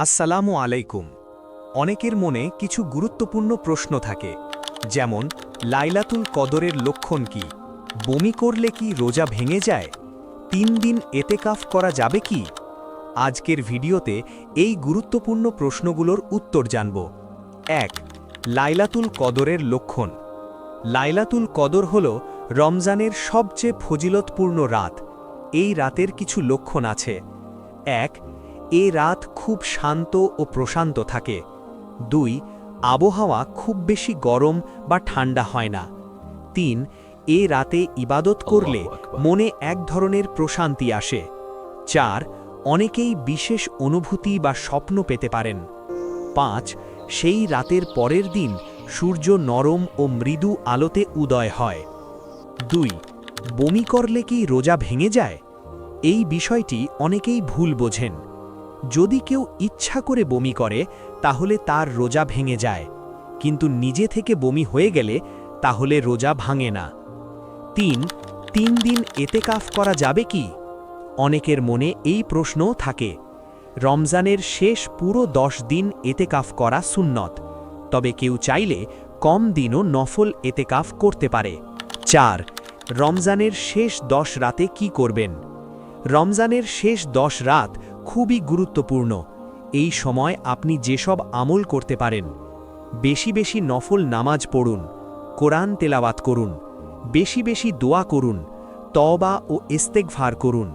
আসসালামু আলাইকুম। অনেকের মনে কিছু গুরুত্বপূর্ণ প্রশ্ন থাকে, যেমন লাইলাতুল কদরের লক্ষণ কি, বমি করলে কি রোজা ভেঙে যায়, 3 দিন এতেকাফ করা যাবে কি। আজকের ভিডিওতে এই গুরুত্বপূর্ণ প্রশ্নগুলোর উত্তর জানব। 1. লাইলাতুল কদরের লক্ষণ। লাইলাতুল কদর হল রমজানের সবচেয়ে ফজিলতপূর্ণ রাত। এই রাতের কিছু লক্ষণ আছে। 1. এ রাত খুব শান্ত ও প্রশান্ত থাকে। 2. আবহাওয়া খুব বেশি গরম বা ঠান্ডা হয় না। 3. এ রাতে ইবাদত করলে মনে এক ধরনের প্রশান্তি আসে। 4. অনেকেই বিশেষ অনুভূতি বা স্বপ্ন পেতে পারেন। 5. সেই রাতের পরের দিন সূর্য নরম ও মৃদু আলোতে উদয় হয়। 2. বমি করলে কি রোজা ভেঙে যায়? এই বিষয়টি অনেকেই ভুল বোঝেন। যদি কেউ ইচ্ছা করে বমি করে তাহলে তার রোজা ভেঙে যায়, কিন্তু নিজে থেকে বমি হয়ে গেলে তাহলে রোজা ভাঙে না। 3 দিন এতেকাফ করা যাবে কি? অনেকের মনে এই প্রশ্নও থাকে। রমজানের শেষ পুরো 10 দিন এতেকাফ করা সুন্নত, তবে কেউ চাইলে কম দিনও নফল এতেকাফ করতে পারে। 4. রমজানের শেষ 10 রাতে কি করবেন? রমজানের শেষ 10 রাত খুবই গুরুত্বপূর্ণ। এই সময় আপনি যেসব আমল করতে পারেন: বেশি বেশি নফল নামাজ পড়ুন, কোরআন তেলাওয়াত করুন, বেশি বেশি দোয়া করুন, তওবা ও ইস্তেগফার করুন।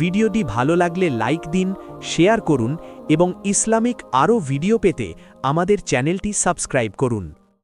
ভিডিওটি ভালো লাগলে লাইক দিন, শেয়ার করুন এবং ইসলামিক আরও ভিডিও পেতে আমাদের চ্যানেলটি সাবস্ক্রাইব করুন।